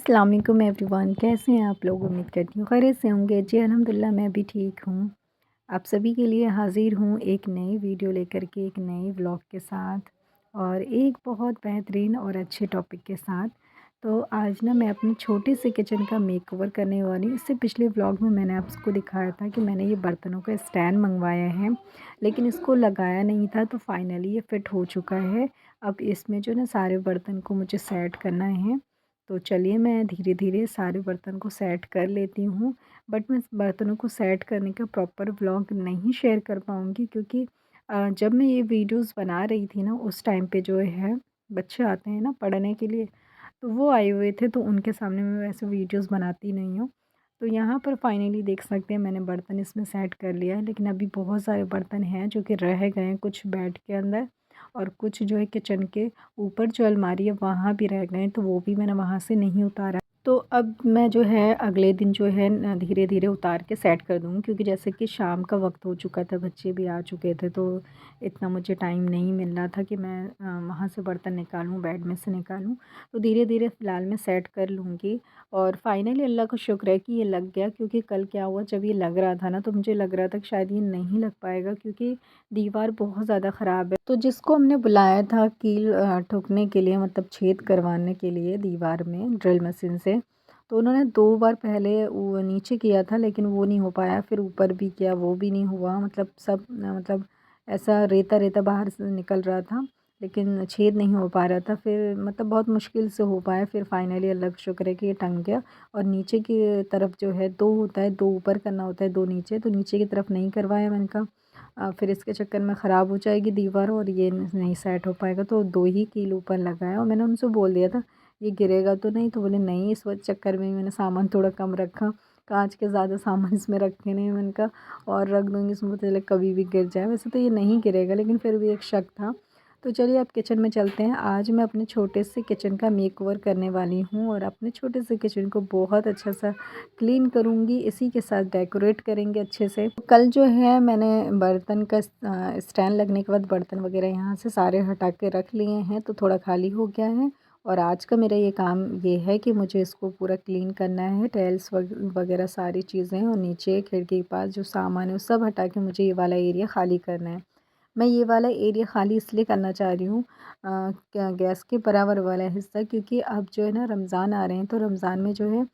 अस्सलाम वालेकुम एवरीवन, कैसे हैं आप लोग। उम्मीद करती हूँ खैरियत से होंगे। जी अल्हम्दुलिल्लाह मैं भी ठीक हूँ। आप सभी के लिए हाज़िर हूँ एक नई वीडियो लेकर के, एक नए व्लॉग के साथ और एक बहुत बेहतरीन और अच्छे टॉपिक के साथ। तो आज ना मैं अपने छोटे से किचन का मेकओवर करने वाली हूँ। इससे पिछले व्लॉग में मैंने आपको दिखाया था कि मैंने ये बर्तनों का स्टैंड मंगवाया है, लेकिन इसको लगाया नहीं था। तो फाइनली ये फ़िट हो चुका है। अब इसमें जो ना सारे बर्तन को मुझे सेट करना है। तो चलिए मैं धीरे-धीरे सारे बर्तन को सेट कर लेती हूँ। बट मैं इस बर्तनों को सेट करने का प्रॉपर व्लॉग नहीं शेयर कर पाऊँगी, क्योंकि जब मैं ये वीडियोज़ बना रही थी ना, उस टाइम पे जो है बच्चे आते हैं ना पढ़ने के लिए, तो वो आए हुए थे, तो उनके सामने मैं वैसे वीडियोज़ बनाती नहीं हूँ। तो यहाँ पर फाइनली देख सकते हैं मैंने बर्तन इसमें सेट कर लिया है, लेकिन अभी बहुत सारे बर्तन हैं जो कि रह गए हैं, कुछ बेड के अंदर और कुछ जो है किचन के ऊपर जो अलमारी है वहाँ भी रह गए हैं, तो वो भी मैंने वहाँ से नहीं उतारा। तो अब मैं जो है अगले दिन जो है न धीरे-धीरे उतार के सेट कर दूँगी, क्योंकि जैसे कि शाम का वक़्त हो चुका था, बच्चे भी आ चुके थे, तो इतना मुझे टाइम नहीं मिल रहा था कि मैं वहाँ से बर्तन निकालूँ, बेड में से निकालूँ। तो धीरे-धीरे फ़िलहाल मैं सेट कर लूँगी और फाइनली अल्लाह का शुक्र है कि ये लग गया, क्योंकि कल क्या हुआ, जब ये लग रहा था ना, तो मुझे लग रहा था कि शायद ये नहीं लग पाएगा, क्योंकि दीवार बहुत ज़्यादा ख़राब है। तो जिसको हमने बुलाया था कील ठोकने के लिए, मतलब छेद करवाने के लिए दीवार में ड्रिल मशीन से, तो उन्होंने 2 बार पहले वो नीचे किया था, लेकिन वो नहीं हो पाया। फिर ऊपर भी किया, वो भी नहीं हुआ। मतलब सब मतलब ऐसा रेता-रेता बाहर से निकल रहा था, लेकिन छेद नहीं हो पा रहा था। फिर मतलब बहुत मुश्किल से हो पाया। फिर फाइनली अल्लाह का शुक्र है कि ये टंग गया। और नीचे की तरफ जो है 2 होता है, 2 ऊपर करना होता है, 2 नीचे। तो नीचे की तरफ नहीं करवाया। मैंने कहा फिर इसके चक्कर में ख़राब हो जाएगी दीवार और ये नहीं सेट हो पाएगा, तो 2 ही कील ऊपर लगाया। और मैंने उनसे बोल दिया था ये गिरेगा तो नहीं, तो बोले नहीं। इस वजह चक्कर में मैंने सामान थोड़ा कम रखा, कांच के ज़्यादा सामान इसमें रखे नहीं। मैंने कहा और रख दूँगी इसमें, पता चले कभी भी गिर जाए। वैसे तो ये नहीं गिरेगा, लेकिन फिर भी एक शक था। तो चलिए अब किचन में चलते हैं। आज मैं अपने छोटे से किचन का मेकओवर करने वाली हूँ और अपने छोटे से किचन को बहुत अच्छा सा क्लीन करूँगी, इसी के साथ डेकोरेट करेंगे अच्छे से। कल जो है मैंने बर्तन का स्टैंड लगने के बाद बर्तन वगैरह यहाँ से सारे हटा के रख लिए हैं, तो थोड़ा खाली हो गया है। और आज का मेरा ये काम ये है कि मुझे इसको पूरा क्लीन करना है, टाइल्स वगैरह सारी चीज़ें, और नीचे खिड़की के पास जो सामान है वो सब हटा के मुझे ये वाला एरिया खाली करना है। मैं ये वाला एरिया खाली इसलिए करना चाह रही हूँ, क्या गैस के बराबर वाला हिस्सा, क्योंकि अब जो है ना रमज़ान आ रहे हैं, तो रमज़ान में जो है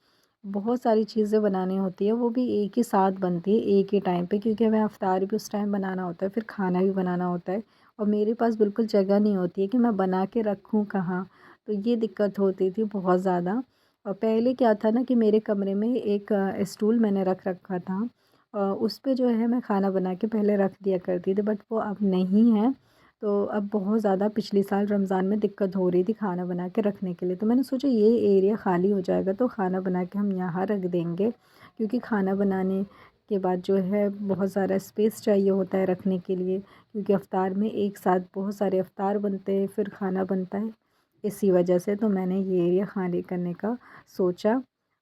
बहुत सारी चीज़ें बनानी होती है, वो भी एक ही साथ बनती है एक ही टाइम पे, क्योंकि हमें इफ्तार भी उस टाइम बनाना होता है, फिर खाना भी बनाना होता है। और मेरे पास बिल्कुल जगह नहीं होती है कि मैं बना के रखूँ कहाँ, तो ये दिक्कत होती थी बहुत ज़्यादा। और पहले क्या था ना कि मेरे कमरे में एक स्टूल मैंने रख रखा था, उस पे जो है मैं खाना बना के पहले रख दिया करती थी, बट वो अब नहीं है। तो अब बहुत ज़्यादा पिछले साल रमज़ान में दिक्कत हो रही थी खाना बना के रखने के लिए, तो मैंने सोचा ये एरिया खाली हो जाएगा तो खाना बना के हम यहाँ रख देंगे, क्योंकि खाना बनाने के बाद जो है बहुत सारा स्पेस चाहिए होता है रखने के लिए, क्योंकि इफ्तार में एक साथ बहुत सारे इफ्तार बनते हैं, फिर खाना बनता है। इसी वजह से तो मैंने ये एरिया खाली करने का सोचा।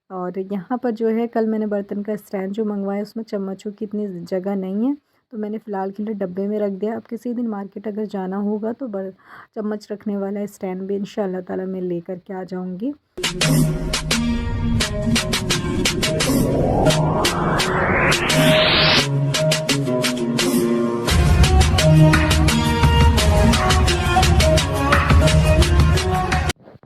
और यहाँ पर जो है कल मैंने बर्तन का स्टैंड जो मंगवाया, उसमें चम्मचों की इतनी जगह नहीं है, तो मैंने फ़िलहाल के लिए डब्बे में रख दिया। अब किसी दिन मार्केट अगर जाना होगा तो चम्मच रखने वाला स्टैंड भी इंशाल्लाह ताला मैं लेकर के आ जाऊँगी।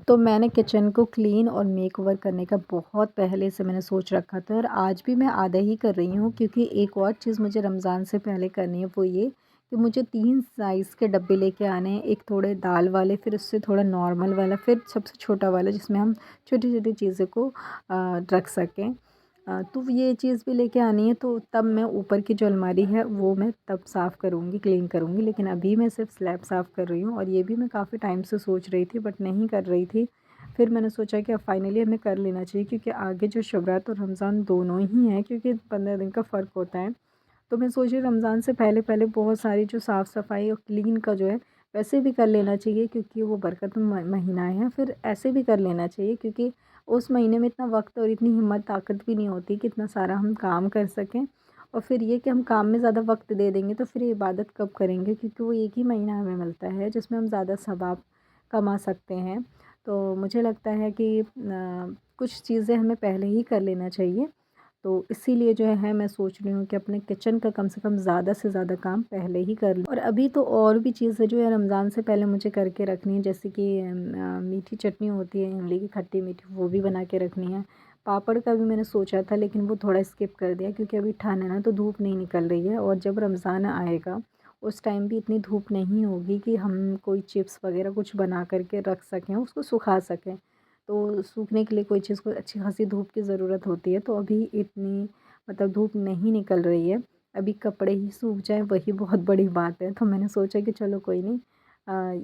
तो मैंने किचन को क्लीन और मेकओवर करने का बहुत पहले से मैंने सोच रखा था, और आज भी मैं आधा ही कर रही हूँ, क्योंकि एक और चीज़ मुझे रमज़ान से पहले करनी है, वो ये कि मुझे 3 साइज़ के डब्बे लेके आने हैं। एक थोड़े दाल वाले, फिर उससे थोड़ा नॉर्मल वाला, फिर सबसे छोटा वाला जिसमें हम छोटी-छोटी चीज़ों को रख सकें। तो ये चीज़ भी लेके आनी है, तो तब मैं ऊपर की जो अलमारी है वो मैं तब साफ़ करूँगी, क्लीन करूँगी। लेकिन अभी मैं सिर्फ़ स्लैब साफ़ कर रही हूँ, और ये भी मैं काफ़ी टाइम से सोच रही थी बट नहीं कर रही थी। फिर मैंने सोचा कि अब फाइनली हमें कर लेना चाहिए, क्योंकि आगे जो शब-रात और रमज़ान दोनों ही हैं, क्योंकि 15 दिन का फ़र्क होता है। तो मैं सोच रही हूँ रमज़ान से पहले-पहले बहुत सारी जो साफ़-सफ़ाई और क्लीन का जो है वैसे भी कर लेना चाहिए, क्योंकि वो बरकत महीना है। फिर ऐसे भी कर लेना चाहिए, क्योंकि उस महीने में इतना वक्त और इतनी हिम्मत ताकत भी नहीं होती कि इतना सारा हम काम कर सकें। और फिर ये कि हम काम में ज़्यादा वक्त दे देंगे तो फिर इबादत कब करेंगे, क्योंकि वो एक ही महीना हमें मिलता है जिसमें हम ज़्यादा सवाब कमा सकते हैं। तो मुझे लगता है कि कुछ चीज़ें हमें पहले ही कर लेना चाहिए। तो इसीलिए जो है मैं सोच रही हूँ कि अपने किचन का कम से कम ज़्यादा से ज़्यादा काम पहले ही कर लूँ। और अभी तो और भी चीज़ें जो है रमज़ान से पहले मुझे करके रखनी है, जैसे कि मीठी चटनी होती है इमली की खट्टी मीठी, वो भी बना के रखनी है। पापड़ का भी मैंने सोचा था लेकिन वो थोड़ा स्किप कर दिया क्योंकि अभी ठंड है ना, तो धूप नहीं निकल रही है और जब रमज़ान आएगा उस टाइम भी इतनी धूप नहीं होगी कि हम कोई चिप्स वग़ैरह कुछ बना कर के रख सकें, उसको सुखा सकें। तो सूखने के लिए कोई चीज़ को अच्छी खासी धूप की ज़रूरत होती है, तो अभी इतनी मतलब धूप नहीं निकल रही है। अभी कपड़े ही सूख जाएँ वही बहुत बड़ी बात है। तो मैंने सोचा कि चलो कोई नहीं,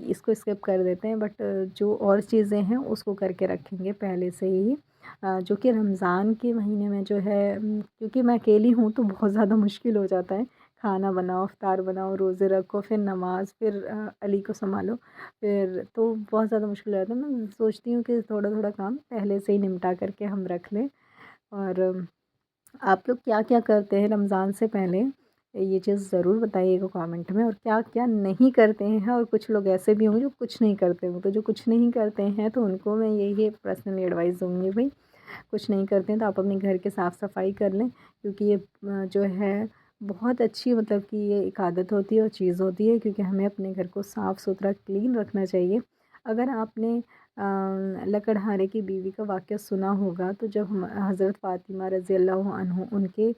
इसको स्किप कर देते हैं, बट जो और चीज़ें हैं उसको करके रखेंगे पहले से ही। जो कि रमज़ान के महीने में जो है क्योंकि मैं अकेली हूँ तो बहुत ज़्यादा मुश्किल हो जाता है। खाना बनाओ, इफ्तार बनाओ, रोज़े रखो, फिर नमाज़, फिर अली को सँभालो, फिर तो बहुत ज़्यादा मुश्किल हो जाता है। मैं सोचती हूँ कि थोड़ा-थोड़ा काम पहले से ही निपटा कर के हम रख लें। और आप लोग क्या-क्या करते हैं रमज़ान से पहले? ये चीज़ ज़रूर बताइएगा कमेंट में, और क्या-क्या नहीं करते हैं, और कुछ लोग ऐसे भी होंगे जो कुछ नहीं करते होंगे। तो जो कुछ नहीं करते हैं तो उनको मैं यही पर्सनली एडवाइस दूँगी, भई कुछ नहीं करते हैं तो आप अपने घर की साफ़-सफ़ाई कर लें, क्योंकि ये जो है बहुत अच्छी मतलब कि ये एक आदत होती है और चीज़ होती है, क्योंकि हमें अपने घर को साफ़-सुथरा क्लीन रखना चाहिए। अगर आपने लकड़हारे की बीवी का वाक़या सुना होगा, तो जब हम हज़रत फ़ातिमा रज़ी अल्लाह अन्हु उनके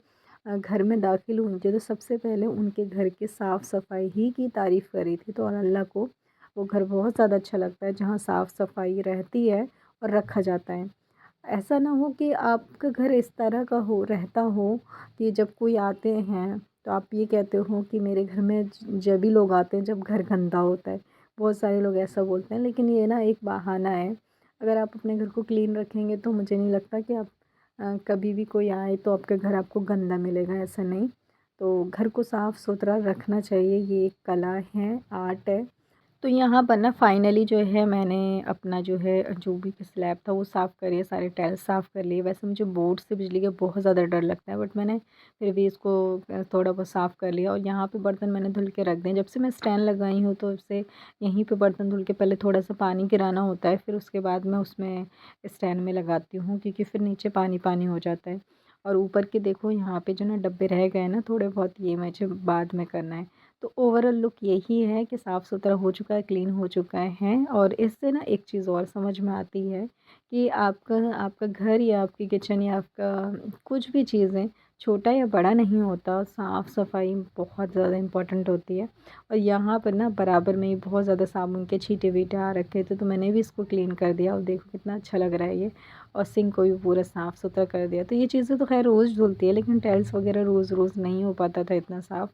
घर में दाखिल हुई थी, तो सबसे पहले उनके घर की साफ़-सफ़ाई ही की तारीफ़ करी थी। तो और अल्लाह को वो घर बहुत ज़्यादा अच्छा लगता है जहाँ साफ़-सफ़ाई रहती है और रखा जाता है। ऐसा ना हो कि आपका घर इस तरह का रहता हो कि जब कोई आते हैं तो आप ये कहते हो कि मेरे घर में जब भी लोग आते हैं जब घर गंदा होता है। बहुत सारे लोग ऐसा बोलते हैं, लेकिन ये ना एक बहाना है। अगर आप अपने घर को क्लीन रखेंगे तो मुझे नहीं लगता कि आप कभी भी कोई आए तो आपका घर आपको गंदा मिलेगा, ऐसा नहीं। तो घर को साफ़ सुथरा रखना चाहिए, ये एक कला है, आर्ट है। तो यहाँ पर ना फाइनली जो है मैंने अपना जो है जो भी स्लैब था वो साफ़ कर लिया, सारे टाइल्स साफ़ कर लिए। वैसे मुझे बोर्ड से बिजली का बहुत ज़्यादा डर लगता है, बट मैंने फिर भी इसको थोड़ा बहुत साफ़ कर लिया। और यहाँ पे बर्तन मैंने धुल के रख दिए। जब से मैं स्टैंड लगाई हूँ तो उससे यहीं पे बर्तन धुल के पहले थोड़ा सा पानी गिराना होता है, फिर उसके बाद मैं उसमें स्टैंड में लगाती हूँ, क्योंकि फिर नीचे पानी पानी हो जाता है। और ऊपर के देखो यहाँ पे जो ना डब्बे रह गए ना थोड़े बहुत, ये मुझे बाद में करना है। तो ओवरऑल लुक यही है कि साफ़ सुथरा हो चुका है, क्लीन हो चुका है। और इससे ना एक चीज़ और समझ में आती है कि आपका आपका घर या आपकी किचन या आपका कुछ भी चीज़ें छोटा या बड़ा नहीं होता, साफ़ सफाई बहुत ज़्यादा इम्पोर्टेंट होती है। और यहाँ पर ना बराबर में ही बहुत ज़्यादा साबुन के छींटे वीटे आ रखे थे, तो मैंने भी इसको क्लीन कर दिया और देखो कितना अच्छा लग रहा है ये। और सिंक को भी पूरा साफ़ सुथरा कर दिया। तो ये चीज़ें तो खैर रोज़ धुलती है, लेकिन टाइल्स वगैरह रोज़ रोज़ नहीं हो पाता था इतना साफ़।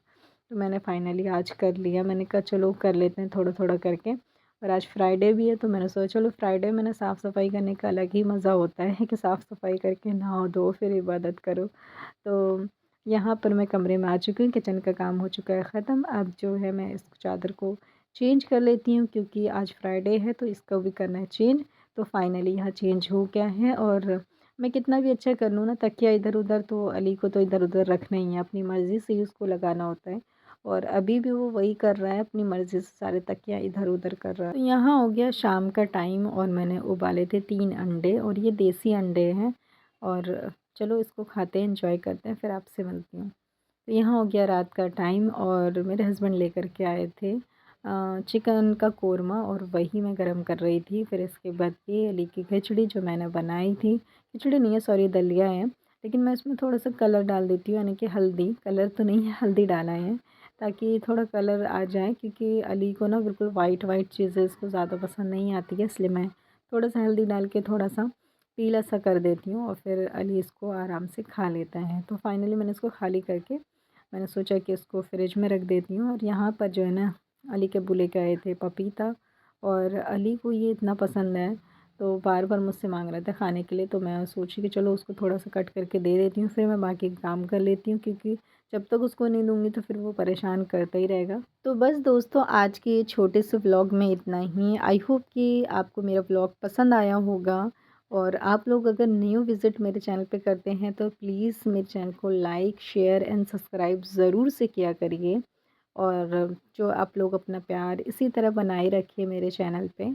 तो मैंने फाइनली आज कर लिया। मैंने कहा चलो कर लेते हैं थोड़ा-थोड़ा करके। और आज फ्राइडे भी है तो मैंने सोचा चलो फ्राइडे में ना साफ़-सफ़ाई करने का अलग ही मज़ा होता है कि साफ़-सफ़ाई करके नहाओ-धो फिर इबादत करो। तो यहाँ पर मैं कमरे में आ चुकी हूँ, किचन का काम हो चुका है ख़त्म। अब जो है मैं इस चादर को चेंज कर लेती हूँ, क्योंकि आज फ्राइडे है तो इसको भी करना है चेंज। तो फाइनली यहाँ चेंज हो गया है। और मैं कितना भी अच्छा कर लूँ ना, तकिया इधर-उधर तो अली को तो इधर-उधर रखना ही है, अपनी मर्ज़ी से ही उसको लगाना होता है। और अभी भी वो वही कर रहा है, अपनी मर्ज़ी से सारे तकिया इधर-उधर कर रहा है। तो यहाँ हो गया शाम का टाइम और मैंने उबाले थे 3 अंडे, और ये देसी अंडे हैं। और चलो इसको खाते हैं, एंजॉय करते हैं, फिर आपसे मिलती हूँ। तो यहाँ हो गया रात का टाइम और मेरे हस्बैंड लेकर के आए थे चिकन का कोरमा, और वही मैं गरम कर रही थी। फिर इसके बाद ये अली की खिचड़ी जो मैंने बनाई थी, खिचड़ी नहीं है सॉरी दलिया है, लेकिन मैं इसमें थोड़ा सा कलर डाल देती हूँ, यानी कि हल्दी, कलर तो नहीं है हल्दी डाला है ताकि थोड़ा कलर आ जाए, क्योंकि अली को ना बिल्कुल वाइट वाइट चीज़ें इसको ज़्यादा पसंद नहीं आती है, इसलिए मैं थोड़ा सा हल्दी डाल के थोड़ा सा पीला सा कर देती हूँ और फिर अली इसको आराम से खा लेता है। तो फाइनली मैंने इसको खाली करके मैंने सोचा कि इसको फ्रिज में रख देती हूँ। और यहाँ पर जो है ना अली के अब्बू लेके आए थे पपीता, और अली को ये इतना पसंद है तो बार बार मुझसे मांग रहा था खाने के लिए। तो मैं सोची कि चलो उसको थोड़ा सा कट करके दे देती हूँ, फिर मैं बाकी काम कर लेती हूँ, क्योंकि जब तक उसको नहीं दूँगी तो फिर वो परेशान करता ही रहेगा। तो बस दोस्तों आज के ये छोटे से व्लॉग में इतना ही। आई होप कि आपको मेरा व्लॉग पसंद आया होगा। और आप लोग अगर न्यू विज़िट मेरे चैनल पे करते हैं तो प्लीज़ मेरे चैनल को लाइक शेयर एंड सब्सक्राइब ज़रूर से किया करिए। और जो आप लोग अपना प्यार इसी तरह बनाए रखिए मेरे चैनल पे।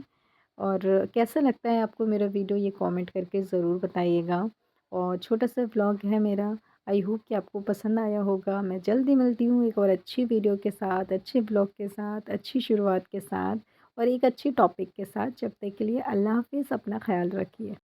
और कैसा लगता है आपको मेरा वीडियो ये कमेंट करके ज़रूर बताइएगा। और छोटा सा व्लॉग है मेरा, आई होप कि आपको पसंद आया होगा। मैं जल्दी मिलती हूँ एक और अच्छी वीडियो के साथ, अच्छे व्लॉग के साथ, अच्छी शुरुआत के साथ और एक अच्छी टॉपिक के साथ। जब तक के लिए अल्लाह हाफ़िज़, अपना ख़्याल रखिए।